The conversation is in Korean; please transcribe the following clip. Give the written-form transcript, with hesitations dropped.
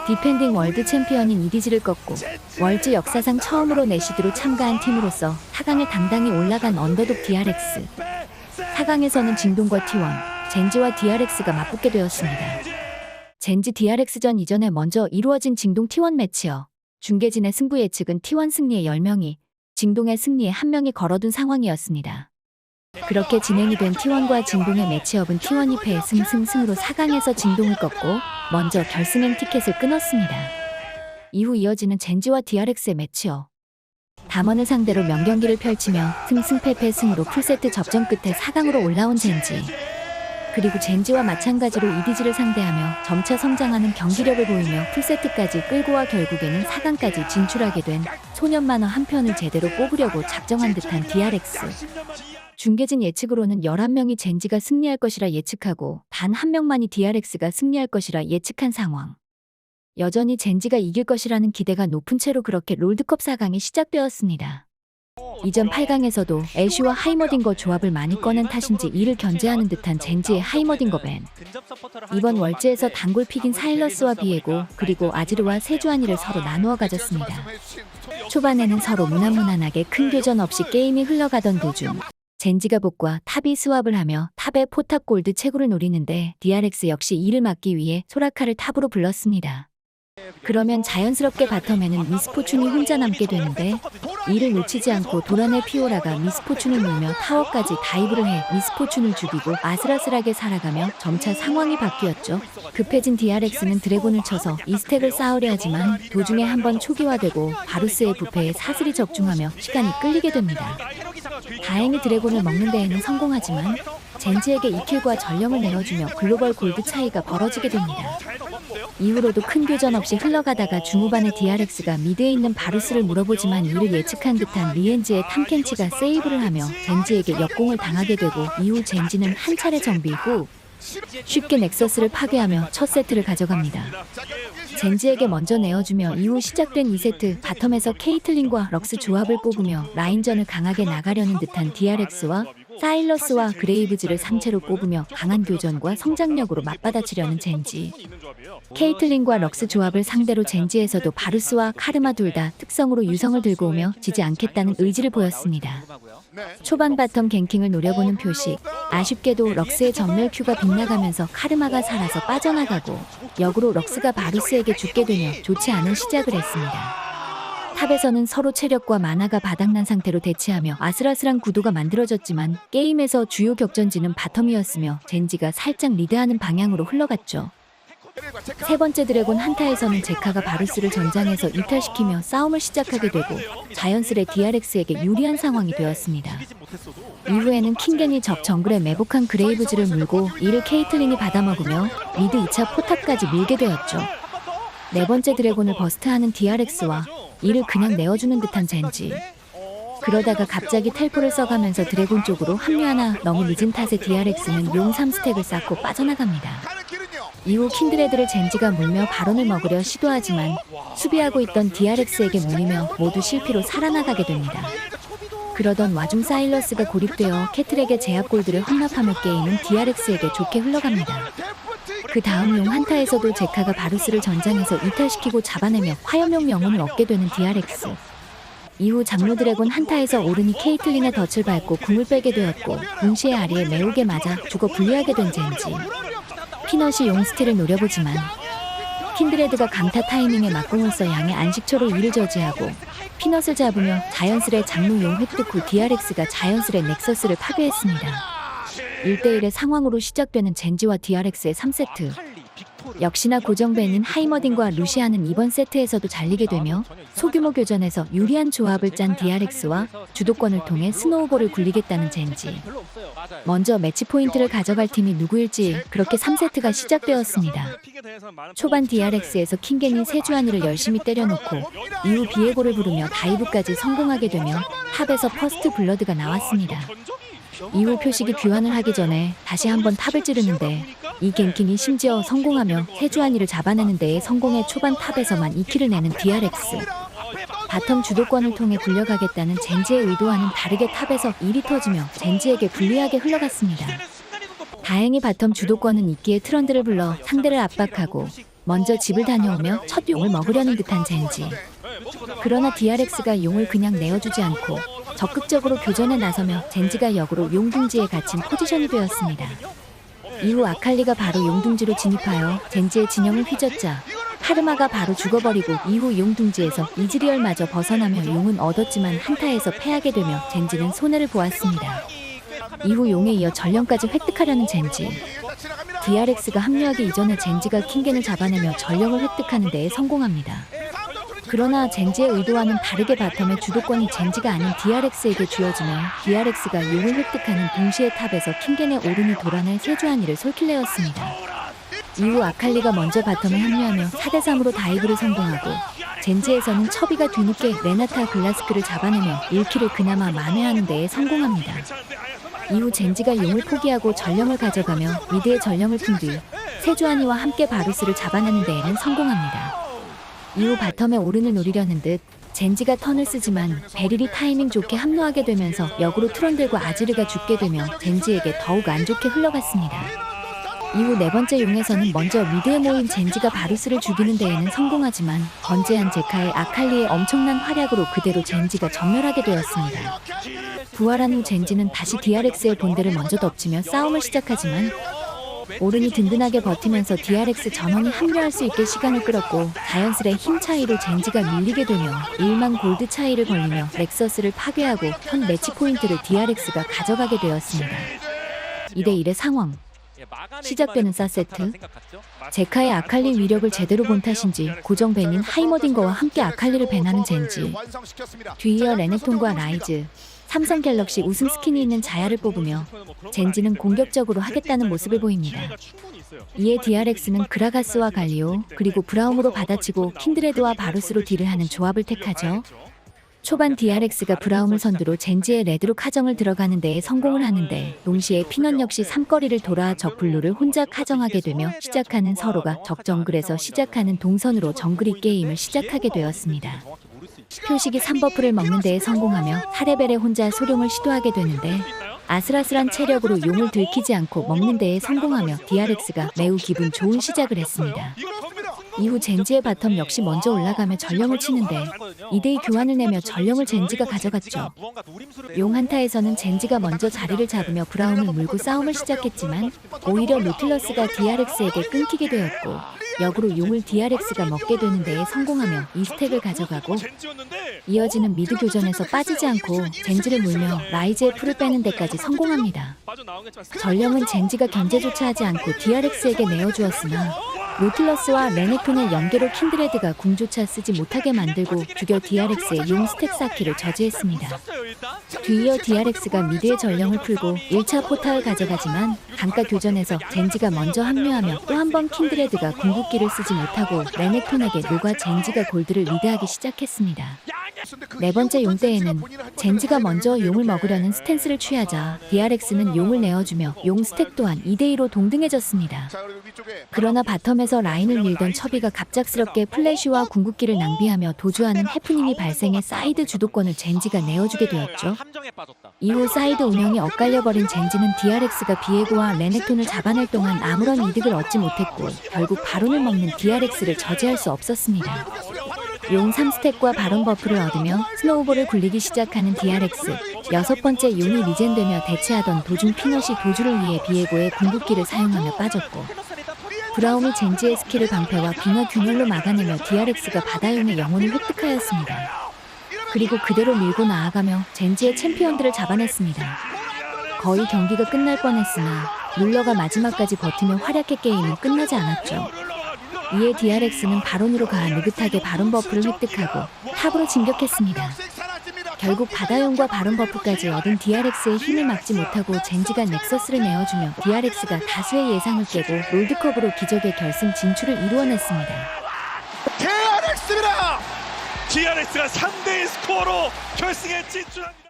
디펜딩 월드 챔피언인 이디지를 꺾고 월즈 역사상 처음으로 내시드로 참가한 팀으로서 4강에 당당히 올라간 언더독 DRX. 4강에서는 진동과 T1, 젠지와 DRX가 맞붙게 되었습니다. 젠지 DRX전 이전에 먼저 이루어진 징동 T1 매치여 중계진의 승부 예측은 T1 승리에 10명이, 징동의 승리에 1명이 걸어둔 상황이었습니다. 그렇게 진행이 된 T1과 진동의 매치업은 T1이 패해 승승승으로 4강에서 진동을 꺾고 먼저 결승행 티켓을 끊었습니다. 이후 이어지는 젠지와 DRX의 매치업. 담원을 상대로 명경기를 펼치며 승승패패승으로 풀세트 접전 끝에 4강으로 올라온 젠지. 그리고 젠지와 마찬가지로 이디지를 상대하며 점차 성장하는 경기력을 보이며 풀세트까지 끌고 와 결국에는 4강까지 진출하게 된 소년 만화 한 편을 제대로 뽑으려고 작정한 듯한 DRX. 중계진 예측으로는 11명이 젠지가 승리할 것이라 예측하고 단 1명만이 DRX가 승리할 것이라 예측한 상황. 여전히 젠지가 이길 것이라는 기대가 높은 채로 그렇게 롤드컵 4강이 시작되었습니다. 이전 8강에서도 애쉬와 하이머딩거 조합을 많이 꺼낸 탓인지 이를 견제하는 듯한 젠지의 하이머딩거 밴. 이번 월즈에서 단골 픽인 사일러스와 비에고 그리고 아지르와 세주안이를 서로 나누어 가졌습니다. 초반에는 서로 무난무난하게 큰 교전 없이 게임이 흘러가던 도중 젠지가 복과 탑이 스왑을 하며 탑의 포탑 골드 채굴을 노리는데 DRX 역시 이를 막기 위해 소라카를 탑으로 불렀습니다. 그러면 자연스럽게 바텀에는 미스포춘이 혼자 남게 되는데 이를 놓치지 않고 도란의 피오라가 미스포춘을 밀며 타워까지 다이브를 해 미스포춘을 죽이고 아슬아슬하게 살아가며 점차 상황이 바뀌었죠. 급해진 DRX는 드래곤을 쳐서 이스택을 쌓으려 하지만 도중에 한번 초기화되고 바루스의 부패에 사슬이 적중하며 시간이 끌리게 됩니다. 다행히 드래곤을 먹는 데에는 성공하지만 젠지에게 2킬과 전령을 내어주며 글로벌 골드 차이가 벌어지게 됩니다. 이후로도 큰 교전 없이 흘러가다가 중후반에 DRX가 미드에 있는 바루스를 물어보지만 이를 예측한 듯한 리엔즈의 탐켄치가 세이브를 하며 젠지에게 역공을 당하게 되고 이후 젠지는 한 차례 정비 후 쉽게 넥서스를 파괴하며 첫 세트를 가져갑니다. 젠지에게 먼저 내어주며 이후 시작된 2세트 바텀에서 케이틀린과 럭스 조합을 뽑으며 라인전을 강하게 나가려는 듯한 DRX와 사일러스와 그레이브즈를 상체로 뽑으며 강한 교전과 성장력으로 맞받아치려는 젠지. 케이틀린과 럭스 조합을 상대로 젠지에서도 바루스와 카르마 둘 다 특성으로 유성을 들고 오며 지지 않겠다는 의지를 보였습니다. 초반 바텀 갱킹을 노려보는 표식. 아쉽게도 럭스의 전멸 큐가 빗나가면서 카르마가 살아서 빠져나가고 역으로 럭스가 바루스에게 죽게 되며 좋지 않은 시작을 했습니다. 탑에서는 서로 체력과 마나가 바닥난 상태로 대치하며 아슬아슬한 구도가 만들어졌지만 게임에서 주요 격전지는 바텀이었으며 젠지가 살짝 리드하는 방향으로 흘러갔죠. 세 번째 드래곤 한타에서는 제카가 바루스를 전장에서 이탈시키며 싸움을 시작하게 되고 자연스레 DRX에게 유리한 상황이 되었습니다. 이후에는 킹겐이 적 정글에 매복한 그레이브즈를 물고 이를 케이틀린이 받아먹으며 미드 2차 포탑까지 밀게 되었죠. 네 번째 드래곤을 버스트하는 DRX와 이를 그냥 내어주는 듯한 젠지. 그러다가 갑자기 텔포를 써가면서 드래곤 쪽으로 합류하나 너무 늦은 탓에 DRX는 용 3스택을 쌓고 빠져나갑니다. 이후 킨드레드를 젠지가 물며 바론을 먹으려 시도하지만 수비하고 있던 DRX에게 물리며 모두 실패로 살아나가게 됩니다. 그러던 와중 사일러스가 고립되어 캐틀에게 제압 골드를 헌납하며 게임은 DRX에게 좋게 흘러갑니다. 그 다음 용 한타에서도 제카가 바루스를 전장에서 이탈시키고 잡아내며 화염용 영혼을 얻게 되는 DRX. 이후 장로 드래곤 한타에서 오르니 케이틀린의 덫을 밟고 궁을 빼게 되었고 동시에 아리에 매우게 맞아 죽어 불리하게 된 젠지. 피넛이 용 스틸을 노려보지만 킨드레드가 강타 타이밍에 막공을 써 양의 안식초로 이를 저지하고 피넛을 잡으며 자연스레 장로 용 획득 후 DRX가 자연스레 넥서스를 파괴했습니다. 1대1의 상황으로 시작되는 젠지와 DRX의 3세트. 역시나 고정배인 하이머딩과 루시아는 이번 세트에서도 잘리게 되며 소규모 교전에서 유리한 조합을 짠 DRX와 주도권을 통해 스노우볼을 굴리겠다는 젠지. 먼저 매치 포인트를 가져갈 팀이 누구일지 그렇게 3세트가 시작되었습니다. 초반 DRX에서 킹겐이 세주안이를 열심히 때려놓고 이후 비에고를 부르며 다이브까지 성공하게 되며 탑에서 퍼스트 블러드가 나왔습니다. 이후 표식이 귀환을 하기 전에 다시 한번 탑을 찌르는데 이 갱킹이 심지어 성공하며 세주안이를 잡아내는 데에 성공해 초반 탑에서만 2킬을 내는 DRX. 바텀 주도권을 통해 굴려가겠다는 젠지의 의도와는 다르게 탑에서 일이 터지며 젠지에게 불리하게 흘러갔습니다. 다행히 바텀 주도권은 있기에 트런드를 불러 상대를 압박하고 먼저 집을 다녀오며 첫 용을 먹으려는 듯한 젠지. 그러나 DRX가 용을 그냥 내어주지 않고 적극적으로 교전에 나서며 젠지가 역으로 용둥지에 갇힌 포지션이 되었습니다. 이후 아칼리가 바로 용둥지로 진입하여 젠지의 진영을 휘젓자 카르마가 바로 죽어버리고 이후 용둥지에서 이즈리얼마저 벗어나며 용은 얻었지만 한타에서 패하게 되며 젠지는 손해를 보았습니다. 이후 용에 이어 전령까지 획득하려는 젠지. DRX가 합류하기 이전에 젠지가 킹겐을 잡아내며 전령을 획득하는 데에 성공합니다. 그러나 젠지의 의도와는 다르게 바텀의 주도권이 젠지가 아닌 DRX에게 주어지며 DRX가 용을 획득하는 동시에 탑에서 킹겐의 오른이 돌아날 세주한이를 솔킬내었습니다. 이후 아칼리가 먼저 바텀에 합류하며 4대3으로 다이브를 성공하고 젠지에서는 첩이가 뒤늦게 레나타 글라스크를 잡아내며 1킬을 그나마 만회하는 데에 성공합니다. 이후 젠지가 용을 포기하고 전령을 가져가며 미드의 전령을 푼 뒤 세주한이와 함께 바루스를 잡아내는 데에는 성공합니다. 이후 바텀에 오른을 노리려는 듯 젠지가 턴을 쓰지만 베릴이 타이밍 좋게 합류하게 되면서 역으로 트런들과 아지르가 죽게 되며 젠지에게 더욱 안 좋게 흘러갔습니다. 이후 네 번째 용에서는 먼저 미드에 모인 젠지가 바루스를 죽이는 데에는 성공하지만 건재한 제카의 아칼리의 엄청난 활약으로 그대로 젠지가 전멸하게 되었습니다. 부활한 후 젠지는 다시 DRX의 본대를 먼저 덮치며 싸움을 시작하지만 오른이 든든하게 버티면서 DRX 전원이 합류할 수 있게 시간을 끌었고 자연스레 힘 차이로 젠지가 밀리게 되며 1만 골드 차이를 벌리며 넥서스를 파괴하고 현 매치 포인트를 DRX가 가져가게 되었습니다. 2대1의 상황. 시작되는 4세트. 제카의 아칼리 위력을 제대로 본 탓인지 고정 밴인 하이머딩거와 함께 아칼리를 밴하는 젠지. 뒤이어 레넥톤과 라이즈, 삼성 갤럭시 우승 스킨이 있는 자야를 뽑으며 젠지는 공격적으로 하겠다는 모습을 보입니다. 이에 DRX는 그라가스와 갈리오 그리고 브라움으로 받아치고 킨드레드와 바루스로 딜을 하는 조합을 택하죠. 초반 DRX가 브라움을 선두로 젠지의 레드로 카정을 들어가는 데에 성공을 하는데 동시에 피넌 역시 삼거리를 돌아 적블루를 혼자 카정하게 되며 시작하는 서로가 적정글에서 시작하는 동선으로 정글이 게임을 시작하게 되었습니다. 표식이 3버프를 먹는 데에 성공하며 4레벨에 혼자 소룡을 시도하게 되는데 아슬아슬한 체력으로 용을 들키지 않고 먹는 데에 성공하며 DRX가 매우 기분 좋은 시작을 했습니다. 이후 젠지의 바텀 역시 먼저 올라가며 전령을 치는데 2대2 교환을 내며 전령을 젠지가 가져갔죠. 용 한타에서는 젠지가 먼저 자리를 잡으며 브라움을 물고 싸움을 시작했지만 오히려 노틸러스가 DRX에게 끊기게 되었고 역으로 용을 DRX가 먹게 되는 데에 성공하며 2스택을 가져가고 이어지는 미드 교전에서 빠지지 않고 젠지를 물며 라이즈의 풀을 빼는 데까지 성공합니다. 전령은 젠지가 견제조차 하지 않고 DRX에게 내어주었으나 노틸러스와 레넥톤의 연계로 킨드레드가 궁조차 쓰지 못하게 만들고 죽여 DRX의 용 스택 쌓기를 저지했습니다. 뒤이어 DRX가 미드의 전령을 풀고 1차 포탈을 가져가지만 강가 교전에서 젠지가 먼저 합류하며 또 한 번 킨드레드가 궁극기를 쓰지 못하고 레넥톤에게 녹아 젠지가 골드를 리드하기 시작했습니다. 네 번째 용 때에는 젠지가 먼저 용을 먹으려는 스탠스를 취하자 DRX는 용을 내어주며 용 스택 또한 2대2로 동등해졌습니다. 그러나 바텀에서 라인을 밀던 첩이가 갑작스럽게 플래시와 궁극기를 낭비하며 도주하는 해프닝이 발생해 사이드 주도권을 젠지가 내어주게 되었죠. 이후 사이드 운영이 엇갈려버린 젠지는 DRX가 비에고와 레넥톤을 잡아낼 동안 아무런 이득을 얻지 못했고 결국 바론을 먹는 DRX를 저지할 수 없었습니다. 용 3스택과 바론 버프를 얻으며 스노우볼을 굴리기 시작하는 DRX. 여섯 번째 용이 리젠되며 대치하던 도중 피넛이 도주를 위해 비에고의 궁극기를 사용하며 빠졌고 브라움이 젠지의 스킬을 방패와 빙하 균열로 막아내며 DRX가 바다용의 영혼을 획득하였습니다. 그리고 그대로 밀고 나아가며 젠지의 챔피언들을 잡아냈습니다. 거의 경기가 끝날 뻔했으나 룰러가 마지막까지 버티며 활약해 게임은 끝나지 않았죠. 이에 DRX는 바론으로 가 느긋하게 바론 버프를 획득하고 탑으로 진격했습니다. 결국 바다용과 바론 버프까지 얻은 DRX의 힘을 막지 못하고 젠지가 넥서스를 내어주며 DRX가 다수의 예상을 깨고 롤드컵으로 기적의 결승 진출을 이루어냈습니다. DRX입니다. DRX가 3대1 스코어로 결승에 진출합니다.